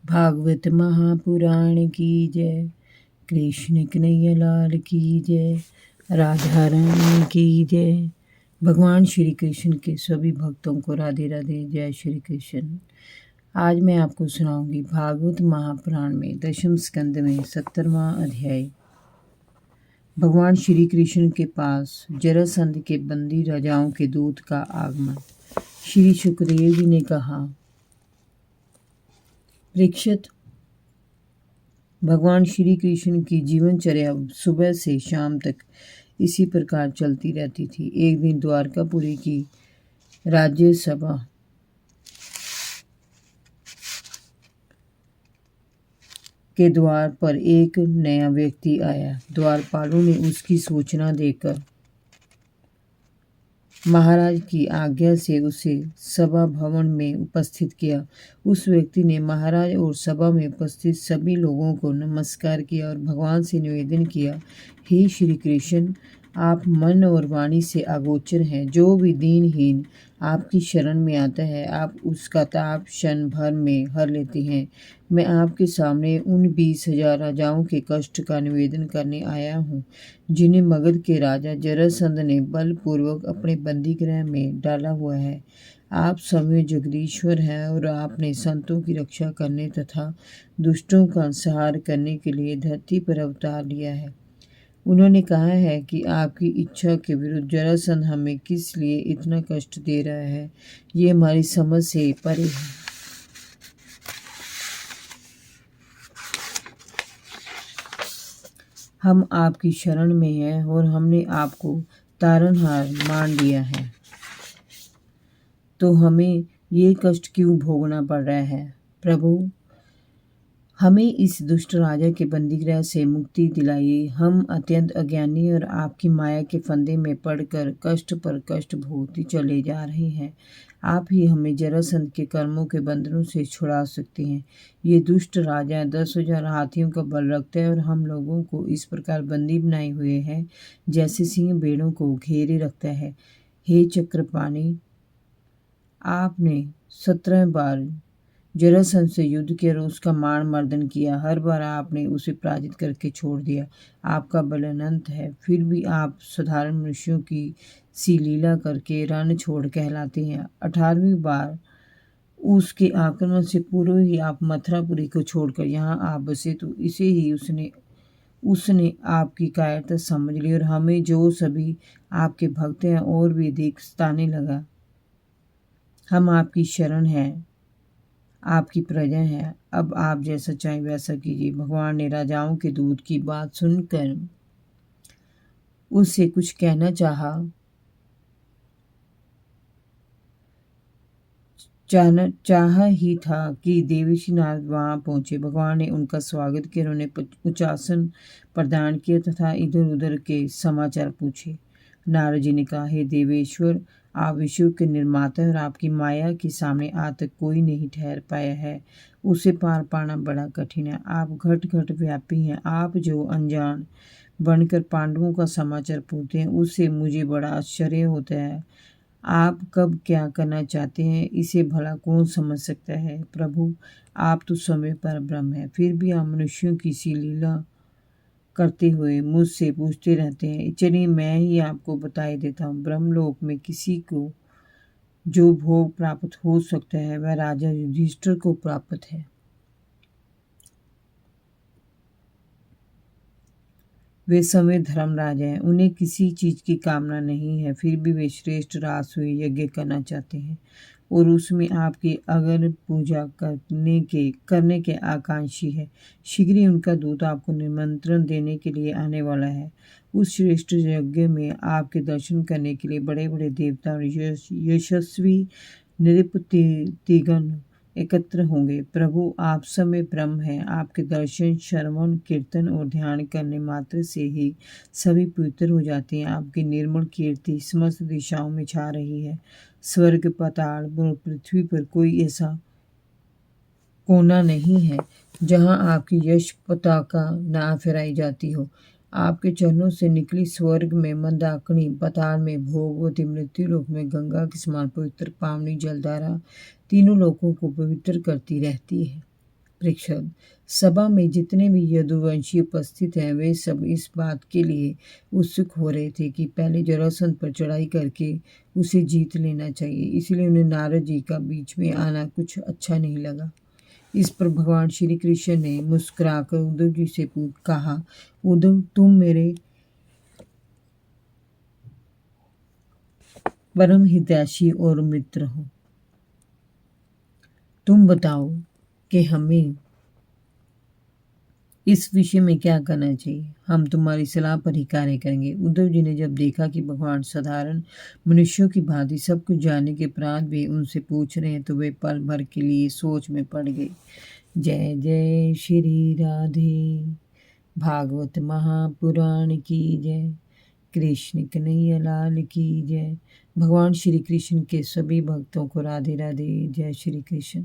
भागवत महापुराण की जय। कृष्ण कन्हैया लाल की जय। राधा रानी की जय। भगवान श्री कृष्ण के सभी भक्तों को राधे राधे। जय श्री कृष्ण। आज मैं आपको सुनाऊंगी भागवत महापुराण में दशम स्कंद में 17वां अध्याय। भगवान श्री कृष्ण के पास जरासंध के बंदी राजाओं के दूत का आगमन। श्री सुखदेव जी ने कहा, परीक्षित, भगवान श्री कृष्ण की जीवनचर्या सुबह से शाम तक इसी प्रकार चलती रहती थी। एक दिन द्वारकापुरी की राज्यसभा के द्वार पर एक नया व्यक्ति आया। द्वारपालों ने उसकी सूचना देकर महाराज की आज्ञा से उसे सभा भवन में उपस्थित किया। उस व्यक्ति ने महाराज और सभा में उपस्थित सभी लोगों को नमस्कार किया और भगवान से निवेदन किया, हे श्री कृष्ण, आप मन और वाणी से अगोचर हैं। जो भी दीनहीन आपकी शरण में आता है, आप उसका ताप क्षण भर में हर लेते हैं। मैं आपके सामने उन 20,000 राजाओं के कष्ट का निवेदन करने आया हूँ, जिन्हें मगध के राजा जरासंध ने बलपूर्वक अपने बंदीगृह में डाला हुआ है। आप स्वयं जगदीश्वर हैं और आपने संतों की रक्षा करने तथा दुष्टों का संहार करने के लिए धरती पर अवतार लिया है। उन्होंने कहा है कि आपकी इच्छा के विरुद्ध जरासंध हमें किस लिए इतना कष्ट दे रहा है, ये हमारी समझ से परे है। हम आपकी शरण में हैं और हमने आपको तारनहार मान लिया है, तो हमें ये कष्ट क्यों भोगना पड़ रहा है? प्रभु, हमें इस दुष्ट राजा के बंदीगृह से मुक्ति दिलाइए। हम अत्यंत अज्ञानी और आपकी माया के फंदे में पड़कर कष्ट पर कष्ट भोगते चले जा रहे हैं। आप ही हमें जरासंध के कर्मों के बंधनों से छुड़ा सकते हैं। ये दुष्ट राजा 10,000 हाथियों का बल रखता है और हम लोगों को इस प्रकार बंदी बनाए हुए है जैसे सिंह भेड़ों को घेरे रखता है। हे चक्रपाणि, आपने 17 बार जरासंध से युद्ध किया और उसका मान मर्दन किया। हर बार आपने उसे पराजित करके छोड़ दिया। आपका बल अनंत है, फिर भी आप साधारण मनुष्यों की सी लीला करके रण छोड़ कहलाते हैं। 18वीं बार उसके आक्रमण से पूर्व ही आप मथुरापुरी को छोड़कर यहाँ आ बसे, तो इसे ही उसने आपकी कायरता समझ ली और हमें जो सभी आपके भक्त हैं और भी अधिक सताने लगा। हम आपकी शरण हैं, आपकी प्रजा है। अब आप जैसा चाहें वैसा कीजिए। भगवान ने राजाओं के दूत की बात सुनकर उससे कुछ कहना चाह ही था कि देवर्षि नारद वहां पहुंचे। भगवान ने उनका स्वागत किया, उन्हें उच्चासन प्रदान किया तथा इधर उधर के समाचार पूछे। नारद जी ने कहा, हे देवेश्वर, आप विश्व के निर्माता और आपकी माया के सामने आज तक कोई नहीं ठहर पाया है। उसे पार पाना बड़ा कठिन है। आप घट घट व्यापी हैं। आप जो अनजान बनकर पांडवों का समाचार पूछते हैं, उससे मुझे बड़ा आश्चर्य होता है। आप कब क्या करना चाहते हैं, इसे भला कौन समझ सकता है? प्रभु, आप तो समय पर ब्रह्म है, फिर भी आप मनुष्यों की सी लीला करते हुए मुझसे पूछते रहते हैं। चलिए मैं ही आपको बताई देता हूँ। ब्रह्मलोक में किसी को जो भोग प्राप्त हो सकता है, वह राजा युधिष्ठिर को प्राप्त है। वे समय धर्मराज हैं, उन्हें किसी चीज की कामना नहीं है, फिर भी वे श्रेष्ठ राजसूय यज्ञ करना चाहते हैं और उसमें आपकी अगर पूजा करने के आकांक्षी है। शीघ्र ही उनका दूत आपको निमंत्रण देने के लिए आने वाला है। उस श्रेष्ठ यज्ञ में आपके दर्शन करने के लिए बड़े बड़े देवता और यशस्वी नृपतिगण एकत्र होंगे। प्रभु, आप समय ब्रह्म हैं। आपके दर्शन, श्रवण, कीर्तन और ध्यान करने मात्र से ही सभी पवित्र हो जाते हैं। आपकी निर्मल कीर्ति समस्त दिशाओं में छा रही है। स्वर्ग, पाताल और पृथ्वी पर कोई ऐसा कोना नहीं है जहां आपकी यश पताका ना फहराई जाती हो। आपके चरणों से निकली स्वर्ग में मंदाकिनी, पाताल में भोगवती, मृत्युलोक में गंगा के समान पवित्र पावनी जलधारा तीनों लोकों को पवित्र करती रहती है। परीक्षक, सभा में जितने भी यदुवंशी उपस्थित हैं वे सब इस बात के लिए उत्सुक हो रहे थे कि पहले जरासंध पर चढ़ाई करके उसे जीत लेना चाहिए। इसलिए उन्हें नारद जी का बीच में आना कुछ अच्छा नहीं लगा। इस पर भगवान श्री कृष्ण ने मुस्कुराकर उद्धव जी से कहा, उद्धव, तुम मेरे परम हितैषी और मित्र हो। तुम बताओ कि हमें इस विषय में क्या करना चाहिए। हम तुम्हारी सलाह पर ही कार्य करेंगे। उद्धव जी ने जब देखा कि भगवान साधारण मनुष्यों की भांति सब कुछ जानने के उपरांत भी उनसे पूछ रहे हैं तो वे पल भर के लिए सोच में पड़ गए। जय जय श्री राधे। भागवत महापुराण की जय। कृष्ण कन्हैया लाल की जय। भगवान श्री कृष्ण के सभी भक्तों को राधे राधे। जय श्री कृष्ण।